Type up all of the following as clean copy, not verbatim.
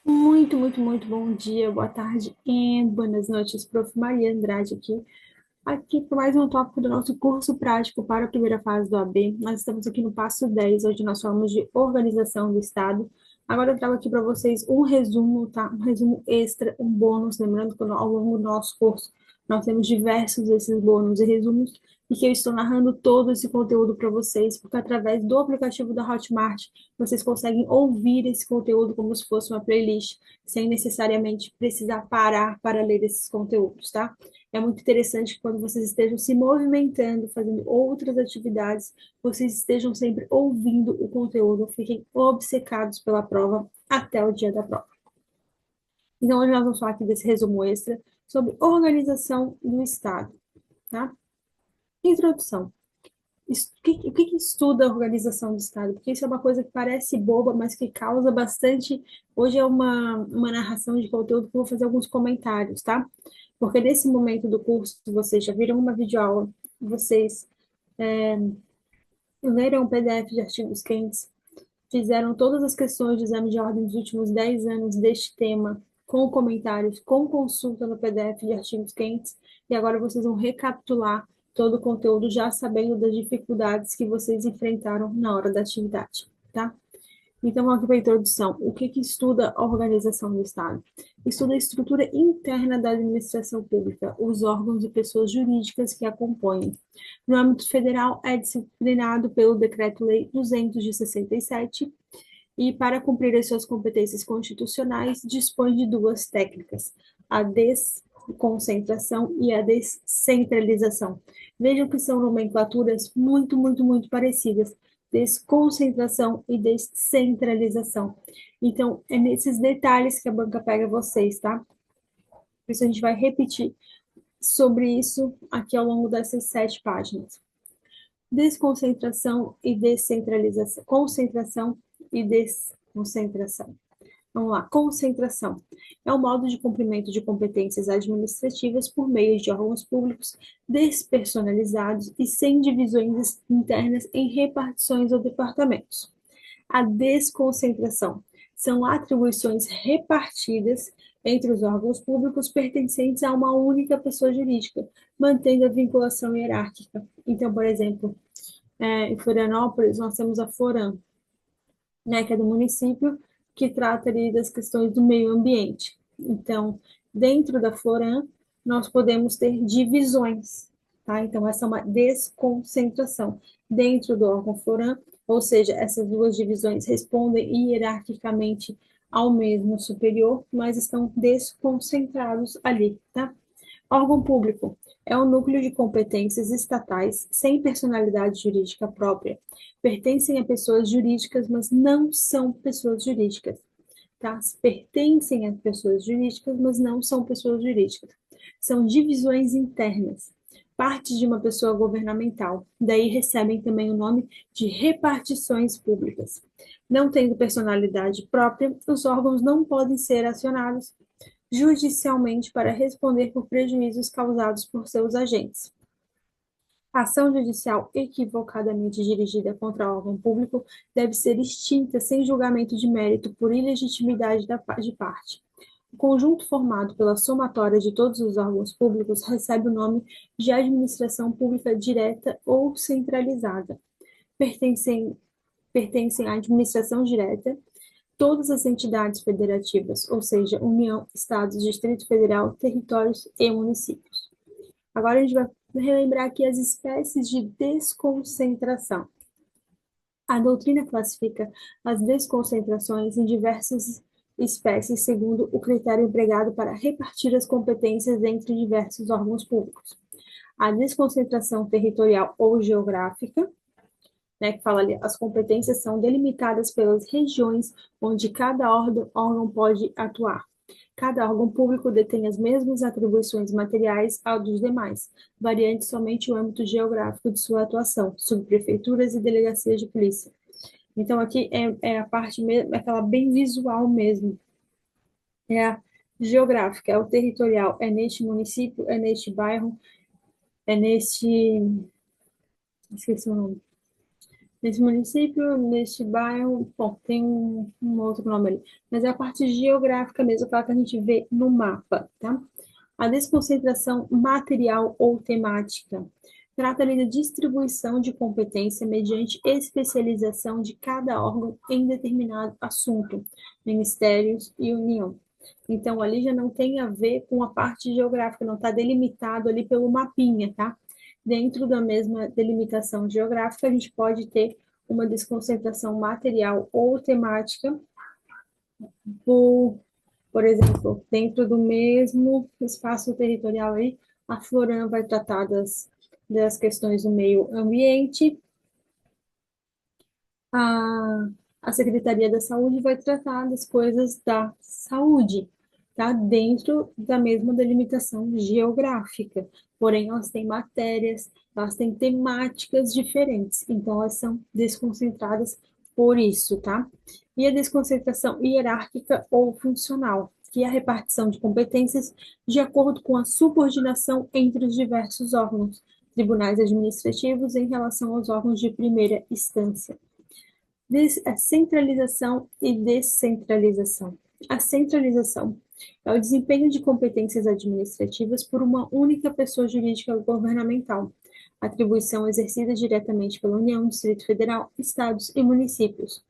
Muito bom dia, boa tarde e boas noites, Prof. Maria Andrade aqui para mais um tópico do nosso curso prático para a primeira fase do AB. Nós estamos aqui no passo 10, onde nós falamos de organização do Estado. Agora eu trago aqui para vocês um resumo, tá? Um resumo extra, um bônus, lembrando que ao longo do nosso curso nós temos diversos desses bônus e resumos, e que eu estou narrando todo esse conteúdo para vocês, porque através do aplicativo da Hotmart, vocês conseguem ouvir esse conteúdo como se fosse uma playlist, sem necessariamente precisar parar para ler esses conteúdos, tá? É muito interessante que quando vocês estejam se movimentando, fazendo outras atividades, vocês estejam sempre ouvindo o conteúdo, fiquem obcecados pela prova até o dia da prova. Então, hoje nós vamos falar aqui desse resumo extra sobre organização do Estado, tá? Introdução. O que estuda a organização do Estado? Porque isso é uma coisa que parece boba, mas que causa bastante. Hoje é uma narração de conteúdo que eu vou fazer alguns comentários, tá? Porque nesse momento do curso, vocês já viram uma videoaula, vocês leram um PDF de artigos quentes, fizeram todas as questões de exame de ordem dos últimos 10 anos deste tema, com comentários, com consulta no PDF de artigos quentes, e agora vocês vão recapitular todo o conteúdo já sabendo das dificuldades que vocês enfrentaram na hora da atividade, tá? Então, aqui para a introdução, o que estuda a organização do Estado? Estuda a estrutura interna da administração pública, os órgãos e pessoas jurídicas que a compõem. No âmbito federal, é disciplinado pelo Decreto-Lei 200 de 67 e, para cumprir as suas competências constitucionais, dispõe de duas técnicas, a desconcentração e a descentralização. Vejam que são nomenclaturas muito parecidas, desconcentração e descentralização. Então, é nesses detalhes que a banca pega vocês, tá? Por isso a gente vai repetir sobre isso aqui ao longo dessas 7 páginas. Desconcentração e descentralização. Concentração e desconcentração. Vamos lá, concentração. É um modo de cumprimento de competências administrativas por meio de órgãos públicos despersonalizados e sem divisões internas em repartições ou departamentos. A desconcentração são atribuições repartidas entre os órgãos públicos pertencentes a uma única pessoa jurídica, mantendo a vinculação hierárquica. Então, por exemplo, em Florianópolis, nós temos a Foram, né, que é do município, que trata ali das questões do meio ambiente. Então, dentro da Floram, nós podemos ter divisões, tá? Então, essa é uma desconcentração dentro do órgão Floram, ou seja, essas duas divisões respondem hierarquicamente ao mesmo superior, mas estão desconcentrados ali, tá? Órgão público é um núcleo de competências estatais sem personalidade jurídica própria. Pertencem a pessoas jurídicas, mas não são pessoas jurídicas. Tá? Pertencem a pessoas jurídicas, mas não são pessoas jurídicas. São divisões internas, parte de uma pessoa governamental. Daí recebem também o nome de repartições públicas. Não tendo personalidade própria, os órgãos não podem ser acionados judicialmente para responder por prejuízos causados por seus agentes. A ação judicial equivocadamente dirigida contra órgão público deve ser extinta sem julgamento de mérito por ilegitimidade de parte. O conjunto formado pela somatória de todos os órgãos públicos recebe o nome de administração pública direta ou centralizada. Pertencem, pertencem à administração direta todas as entidades federativas, ou seja, União, Estados, Distrito Federal, territórios e municípios. Agora a gente vai relembrar aqui as espécies de desconcentração. A doutrina classifica as desconcentrações em diversas espécies segundo o critério empregado para repartir as competências entre diversos órgãos públicos. A desconcentração territorial ou geográfica, né, que fala ali, as competências são delimitadas pelas regiões onde cada órgão pode atuar. Cada órgão público detém as mesmas atribuições materiais ao dos demais, variante somente o âmbito geográfico de sua atuação, subprefeituras e delegacias de polícia. Então, aqui é a parte, aquela bem visual mesmo, é a geográfica, é o territorial, é neste município, é neste bairro, é neste, esqueci o nome, nesse município, neste bairro, bom, tem um outro nome ali, mas é a parte geográfica mesmo, aquela que a gente vê no mapa, tá? A desconcentração material ou temática trata ali da distribuição de competência mediante especialização de cada órgão em determinado assunto, ministérios e União. Então, ali já não tem a ver com a parte geográfica, não está delimitado ali pelo mapinha, tá? Dentro da mesma delimitação geográfica, a gente pode ter uma desconcentração material ou temática por exemplo, dentro do mesmo espaço territorial aí, a Floran vai tratar das questões do meio ambiente, a, a Secretaria da Saúde vai tratar das coisas da saúde, tá? Dentro da mesma delimitação geográfica. Porém, elas têm matérias, elas têm temáticas diferentes, então elas são desconcentradas por isso, tá? E a desconcentração hierárquica ou funcional, que é a repartição de competências de acordo com a subordinação entre os diversos órgãos, tribunais administrativos em relação aos órgãos de primeira instância. Centralização e descentralização. A centralização é o desempenho de competências administrativas por uma única pessoa jurídica governamental. Atribuição exercida diretamente pela União, Distrito Federal, Estados e municípios.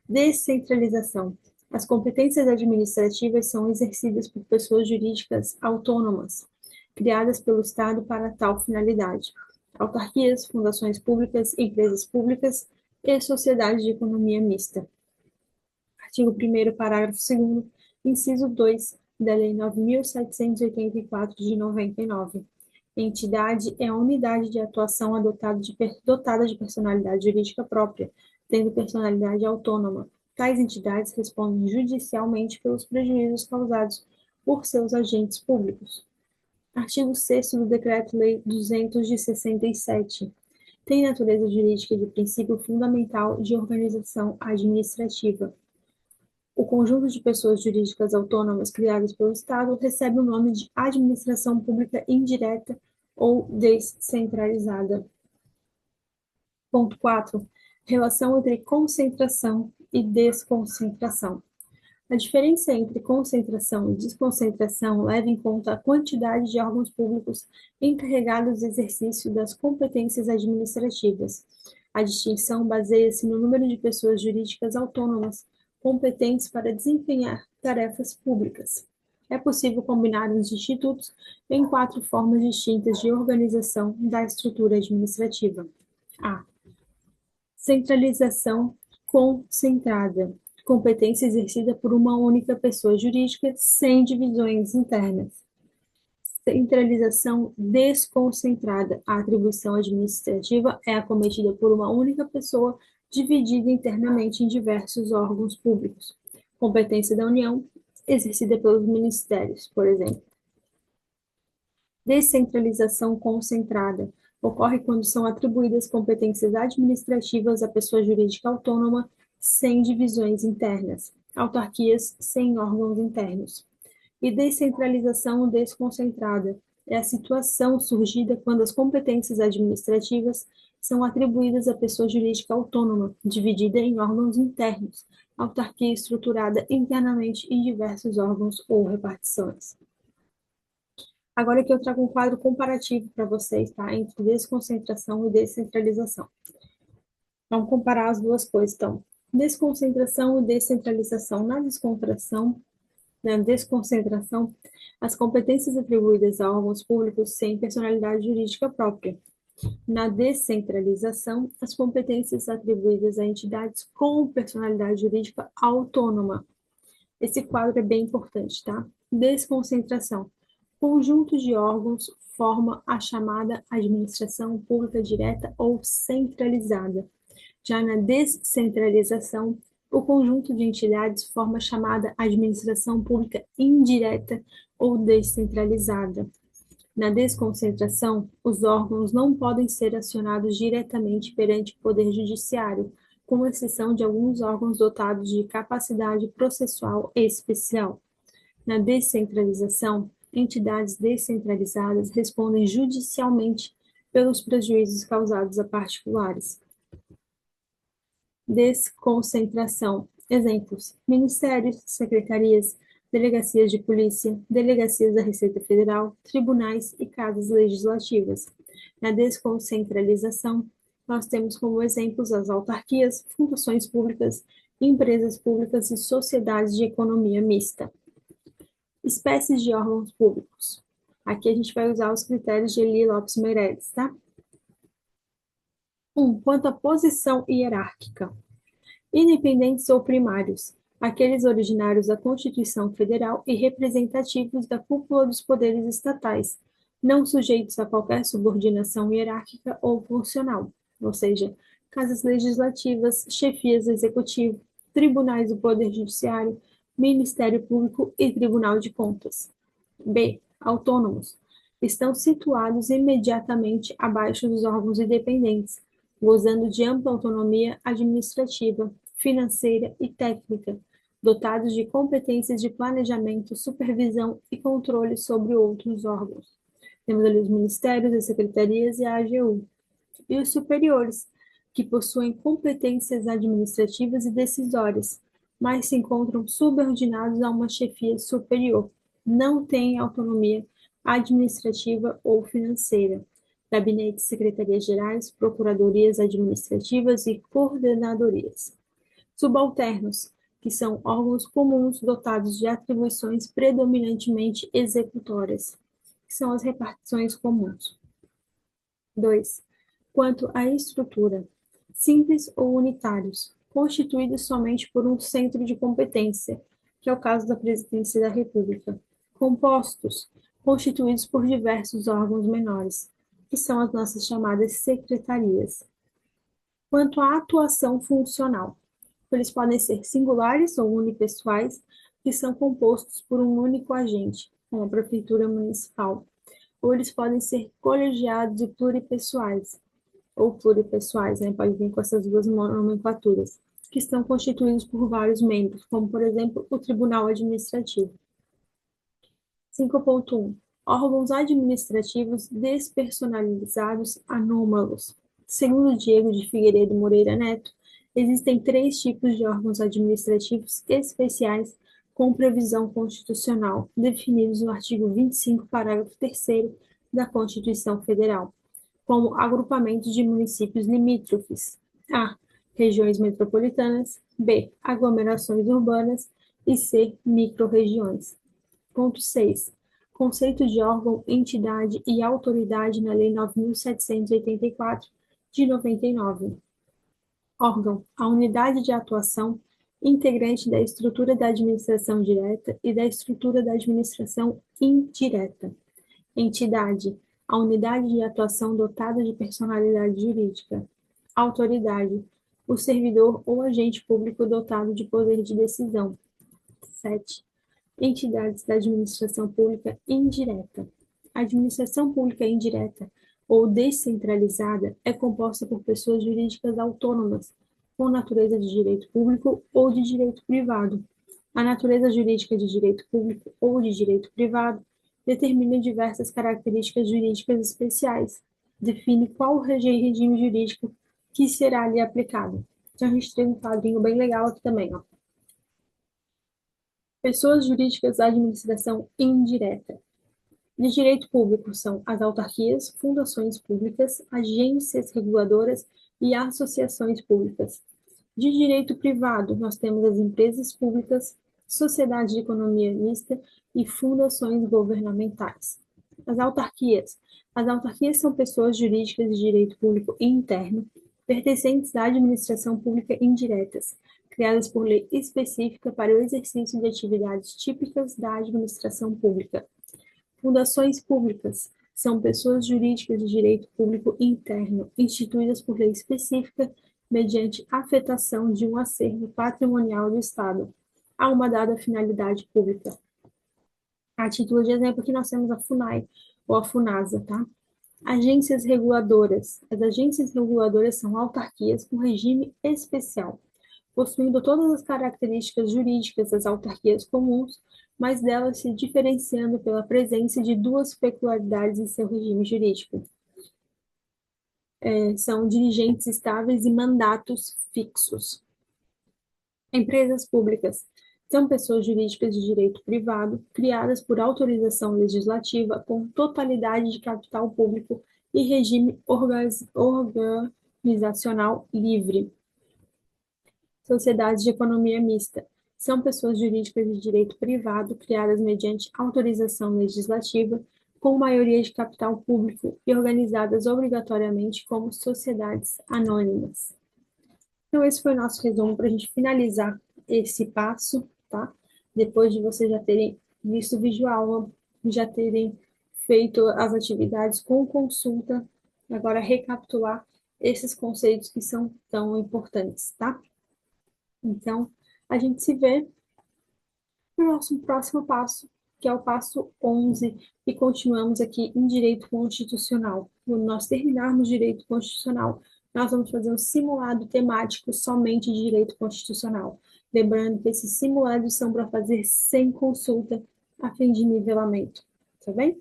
Descentralização. As competências administrativas são exercidas por pessoas jurídicas autônomas, criadas pelo Estado para tal finalidade. Autarquias, fundações públicas, empresas públicas e sociedades de economia mista. Artigo 1º, parágrafo 2º, inciso 2 da Lei 9.784 de 99. Entidade é a unidade de atuação dotada de personalidade jurídica própria, tendo personalidade autônoma. Tais entidades respondem judicialmente pelos prejuízos causados por seus agentes públicos. Artigo 6º do Decreto-Lei 200 de 67. Tem natureza jurídica de princípio fundamental de organização administrativa. O conjunto de pessoas jurídicas autônomas criadas pelo Estado recebe o nome de administração pública indireta ou descentralizada. Ponto 4. Relação entre concentração e desconcentração. A diferença entre concentração e desconcentração leva em conta a quantidade de órgãos públicos encarregados do exercício das competências administrativas. A distinção baseia-se no número de pessoas jurídicas autônomas competentes para desempenhar tarefas públicas. É possível combinar os institutos em 4 formas distintas de organização da estrutura administrativa. A. Centralização concentrada. Competência exercida por uma única pessoa jurídica sem divisões internas. Centralização desconcentrada. A atribuição administrativa é acometida por uma única pessoa dividida internamente em diversos órgãos públicos. Competência da União, exercida pelos ministérios, por exemplo. Descentralização concentrada. Ocorre quando são atribuídas competências administrativas à pessoa jurídica autônoma sem divisões internas, autarquias sem órgãos internos. E descentralização desconcentrada é a situação surgida quando as competências administrativas são atribuídas à pessoa jurídica autônoma, dividida em órgãos internos, autarquia estruturada internamente em diversos órgãos ou repartições. Agora que eu trago um quadro comparativo para vocês, tá? Entre desconcentração e descentralização. Vamos comparar as duas coisas, então. Desconcentração e descentralização. Na desconcentração, as competências atribuídas a órgãos públicos sem personalidade jurídica própria. Na descentralização, as competências atribuídas a entidades com personalidade jurídica autônoma. Esse quadro é bem importante, tá? Desconcentração. Conjunto de órgãos forma a chamada administração pública direta ou centralizada. Já na descentralização, o conjunto de entidades forma a chamada administração pública indireta ou descentralizada. Na desconcentração, os órgãos não podem ser acionados diretamente perante o Poder Judiciário, com exceção de alguns órgãos dotados de capacidade processual especial. Na descentralização, entidades descentralizadas respondem judicialmente pelos prejuízos causados a particulares. Desconcentração. Exemplos: ministérios, secretarias, delegacias de polícia, delegacias da Receita Federal, tribunais e casas legislativas. Na desconcentralização, nós temos como exemplos as autarquias, fundações públicas, empresas públicas e sociedades de economia mista. Espécies de órgãos públicos. Aqui a gente vai usar os critérios de Eli Lopes Meireles, tá? 1. Quanto à posição hierárquica. Independentes ou primários, aqueles originários da Constituição Federal e representativos da cúpula dos poderes estatais, não sujeitos a qualquer subordinação hierárquica ou funcional, ou seja, casas legislativas, chefias do executivo, tribunais do Poder Judiciário, Ministério Público e Tribunal de Contas. B. Autônomos. Estão situados imediatamente abaixo dos órgãos independentes, gozando de ampla autonomia administrativa, financeira e técnica, dotados de competências de planejamento, supervisão e controle sobre outros órgãos. Temos ali os ministérios, as secretarias e a AGU. E os superiores, que possuem competências administrativas e decisórias, mas se encontram subordinados a uma chefia superior, não têm autonomia administrativa ou financeira. Gabinetes, secretarias gerais, procuradorias administrativas e coordenadorias. Subalternos, que são órgãos comuns dotados de atribuições predominantemente executórias, que são as repartições comuns. 2. Quanto à estrutura, simples ou unitários, constituídos somente por um centro de competência, que é o caso da Presidência da República. Compostos, constituídos por diversos órgãos menores, que são as nossas chamadas secretarias. Quanto à atuação funcional, eles podem ser singulares ou unipessoais, que são compostos por um único agente, como a Prefeitura Municipal, ou eles podem ser colegiados e pluripessoais, né? Pode vir com essas duas nomenclaturas, que estão constituídos por vários membros, como, por exemplo, o Tribunal Administrativo. 5.1. Órgãos administrativos despersonalizados anômalos. Segundo Diego de Figueiredo Moreira Neto, existem 3 tipos de órgãos administrativos especiais com previsão constitucional, definidos no artigo 25, parágrafo 3º da Constituição Federal, como agrupamentos de municípios limítrofes. A. Regiões metropolitanas. B. Aglomerações urbanas. E C. Microrregiões. Ponto 6. Conceito de órgão, entidade e autoridade na Lei 9.784, de 99. Órgão, a unidade de atuação integrante da estrutura da administração direta e da estrutura da administração indireta. Entidade, a unidade de atuação dotada de personalidade jurídica. Autoridade, o servidor ou agente público dotado de poder de decisão. 7. Entidades da administração pública indireta. A administração pública indireta ou descentralizada é composta por pessoas jurídicas autônomas, com natureza de direito público ou de direito privado. A natureza jurídica de direito público ou de direito privado determina diversas características jurídicas especiais, define qual regime jurídico que será lhe aplicado. Então, a gente tem um quadrinho bem legal aqui também, ó. Pessoas jurídicas da administração indireta. De direito público são as autarquias, fundações públicas, agências reguladoras e associações públicas. De direito privado, nós temos as empresas públicas, sociedades de economia mista e fundações governamentais. As autarquias. As autarquias são pessoas jurídicas de direito público interno, pertencentes à administração pública indiretas, criadas por lei específica para o exercício de atividades típicas da administração pública. Fundações públicas são pessoas jurídicas de direito público interno, instituídas por lei específica mediante afetação de um acervo patrimonial do Estado a uma dada finalidade pública. A título de exemplo, aqui nós temos a FUNAI ou a FUNASA, tá? Agências reguladoras. As agências reguladoras são autarquias com regime especial, possuindo todas as características jurídicas das autarquias comuns, mas delas se diferenciando pela presença de 2 peculiaridades em seu regime jurídico. são dirigentes estáveis e mandatos fixos. Empresas públicas são pessoas jurídicas de direito privado, criadas por autorização legislativa com totalidade de capital público e regime organizacional livre. Sociedades de economia mista são pessoas jurídicas de direito privado, criadas mediante autorização legislativa, com maioria de capital público e organizadas obrigatoriamente como sociedades anônimas. Então, esse foi o nosso resumo para a gente finalizar esse passo, tá? Depois de vocês já terem visto o vídeo aula, já terem feito as atividades com consulta, agora recapitular esses conceitos que são tão importantes, tá? Então, a gente se vê no nosso próximo passo, que é o passo 11, e continuamos aqui em direito constitucional. Quando nós terminarmos direito constitucional, nós vamos fazer um simulado temático somente de direito constitucional. Lembrando que esses simulados são para fazer sem consulta, a fim de nivelamento. Tá bem?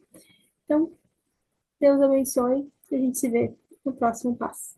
Então, Deus abençoe e a gente se vê no próximo passo.